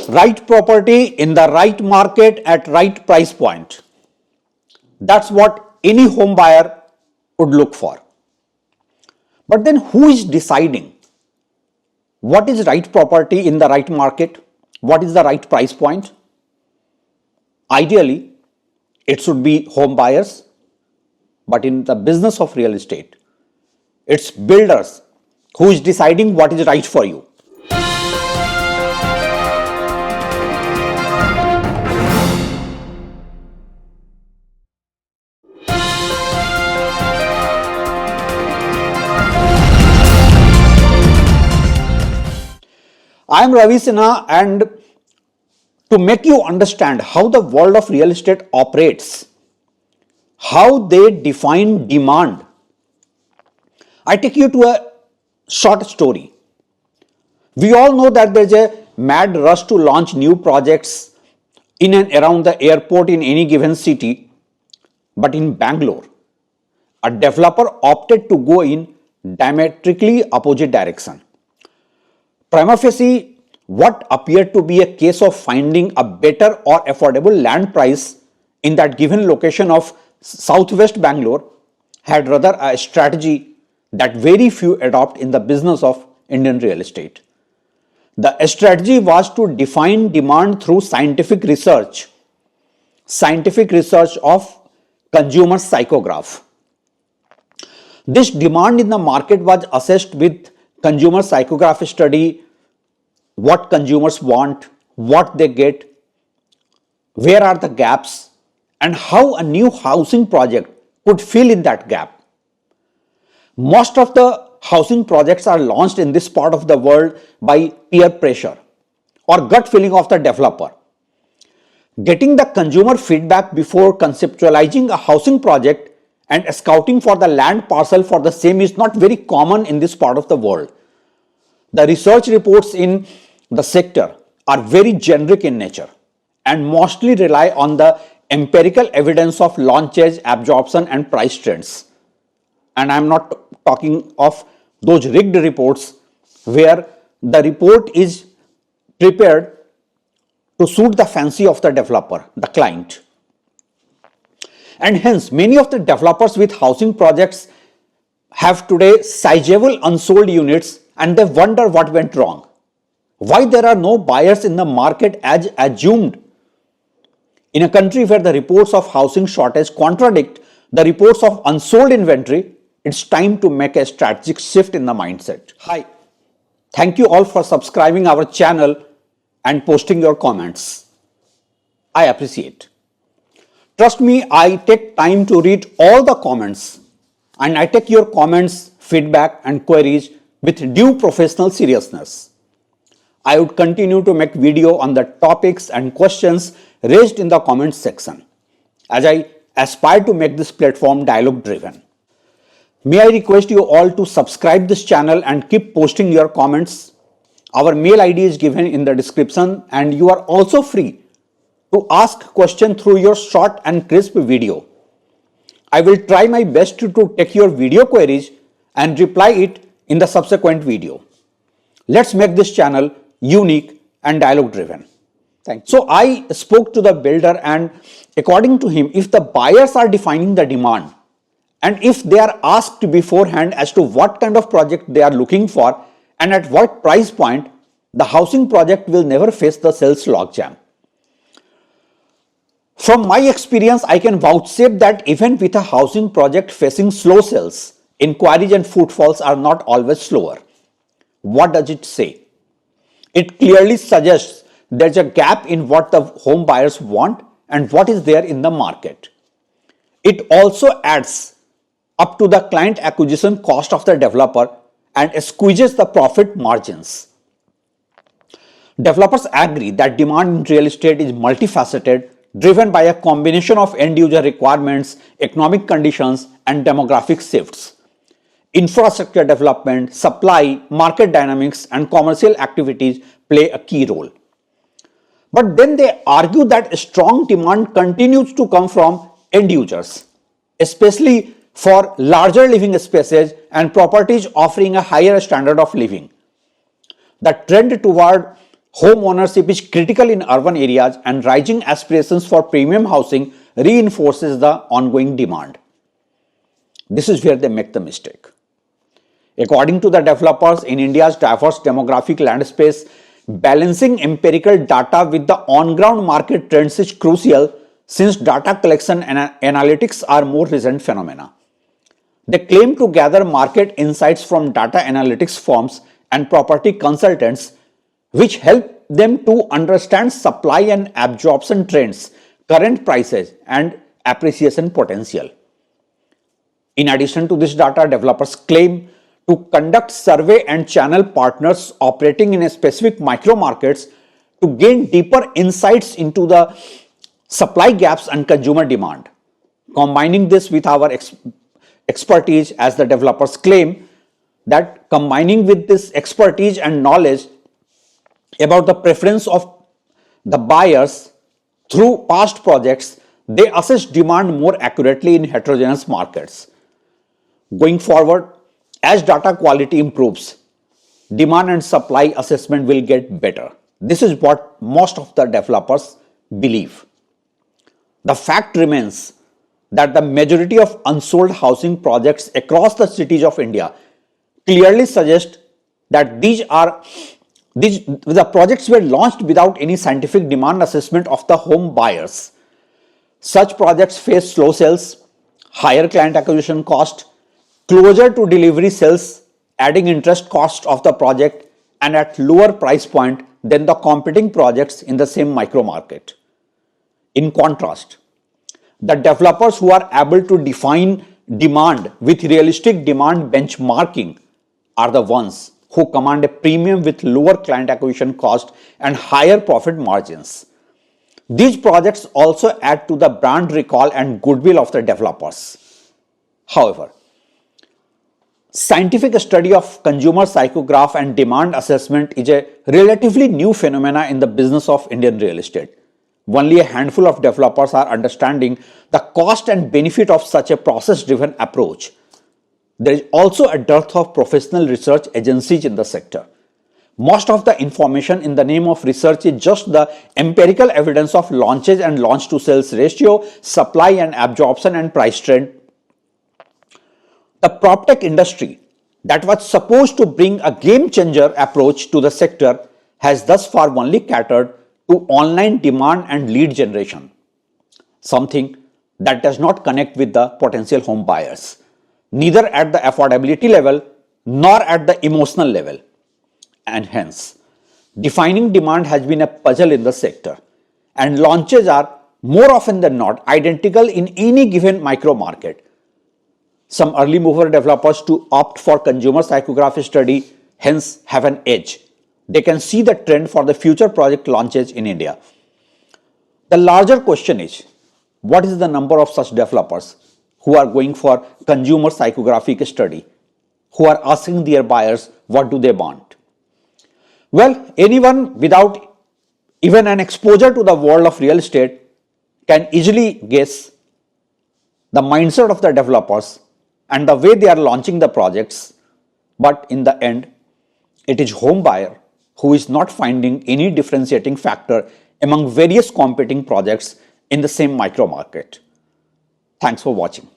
Right property in the right market at right price point. That's what any home buyer would look for. But then who is deciding what is right property in the right market? What is the right price point? Ideally, it should be home buyers, but in the business of real estate, it's builders who is deciding what is right for you. I am Ravi Sinha, and to make you understand how the world of real estate operates, how they define demand, I take you to a short story. We all know that there is a mad rush to launch new projects in and around the airport in any given city, but in Bangalore, a developer opted to go in diametrically opposite direction. Prima facie, what appeared to be a case of finding a better or affordable land price in that given location of southwest Bangalore had rather a strategy that very few adopt in the business of Indian real estate. The strategy was to define demand through scientific research of consumer psychograph. This demand in the market was assessed with consumer psychograph study, what consumers want, what they get, where are the gaps, and how a new housing project could fill in that gap. Most of the housing projects are launched in this part of the world by peer pressure or gut feeling of the developer. Getting the consumer feedback before conceptualizing a housing project and scouting for the land parcel for the same is not very common in this part of the world. The research reports in the sector are very generic in nature and mostly rely on the empirical evidence of launches, absorption, and price trends. And I'm not talking of those rigged reports where the report is prepared to suit the fancy of the developer, the client. And hence, many of the developers with housing projects have today sizable unsold units and they wonder what went wrong. Why there are no buyers in the market as assumed? In a country where the reports of housing shortage contradict the reports of unsold inventory, it's time to make a strategic shift in the mindset. Hi, thank you all for subscribing our channel and posting your comments. I appreciate. Trust me, I take time to read all the comments and I take your comments, feedback and queries with due professional seriousness. I would continue to make video on the topics and questions raised in the comments section as I aspire to make this platform dialogue driven. May I request you all to subscribe this channel and keep posting your comments. Our mail ID is given in the description and you are also free to ask questions through your short and crisp video. I will try my best to take your video queries and reply it in the subsequent video. Let's make this channel unique and dialogue driven. Thanks. So I spoke to the builder and according to him, if the buyers are defining the demand and if they are asked beforehand as to what kind of project they are looking for and at what price point, the housing project will never face the sales logjam. From my experience, I can vouchsafe that even with a housing project facing slow sales, inquiries and footfalls are not always slower. What does it say? It clearly suggests there's a gap in what the home buyers want and what is there in the market. It also adds up to the client acquisition cost of the developer and squeezes the profit margins. Developers agree that demand in real estate is multifaceted, driven by a combination of end-user requirements, economic conditions, and demographic shifts. Infrastructure development, supply, market dynamics, and commercial activities play a key role. But then they argue that strong demand continues to come from end users, especially for larger living spaces and properties offering a higher standard of living. The trend toward Home ownership is critical in urban areas and rising aspirations for premium housing reinforces the ongoing demand. This is where they make the mistake. According to the developers, in India's diverse demographic landscape, balancing empirical data with the on-ground market trends is crucial since data collection and analytics are more recent phenomena. They claim to gather market insights from data analytics firms and property consultants, which help them to understand supply and absorption trends, current prices, and appreciation potential. In addition to this data, developers claim to conduct survey and channel partners operating in a specific micro markets to gain deeper insights into the supply gaps and consumer demand. Combining this with our expertise, as the developers claim that combining with this expertise and knowledge about the preference of the buyers through past projects, they assess demand more accurately in heterogeneous markets. Going forward, as data quality improves, demand and supply assessment will get better. This is what most of the developers believe. The fact remains that the majority of unsold housing projects across the cities of India clearly suggest that the projects were launched without any scientific demand assessment of the home buyers. Such projects face slow sales, higher client acquisition cost, closer to delivery sales, adding interest cost of the project, and at lower price point than the competing projects in the same micro market. In contrast, the developers who are able to define demand with realistic demand benchmarking are the ones who command a premium with lower client acquisition cost and higher profit margins. These projects also add to the brand recall and goodwill of the developers. However, scientific study of consumer psychograph and demand assessment is a relatively new phenomena in the business of Indian real estate. Only a handful of developers are understanding the cost and benefit of such a process-driven approach. There is also a dearth of professional research agencies in the sector. Most of the information in the name of research is just the empirical evidence of launches and launch to sales ratio, supply and absorption and price trend. The PropTech industry that was supposed to bring a game changer approach to the sector has thus far only catered to online demand and lead generation, something that does not connect with the potential home buyers, neither at the affordability level nor at the emotional level. And hence, defining demand has been a puzzle in the sector, and launches are more often than not identical in any given micro market. Some early mover developers to opt for consumer psychography study hence have an edge. They can see the trend for the future project launches in India. The larger question is, what is the number of such developers who are going for consumer psychographic study, who are asking their buyers what do they want? Well, anyone without even an exposure to the world of real estate can easily guess the mindset of the developers and the way they are launching the projects, but in the end, it is home buyer who is not finding any differentiating factor among various competing projects in the same micro market. Thanks for watching.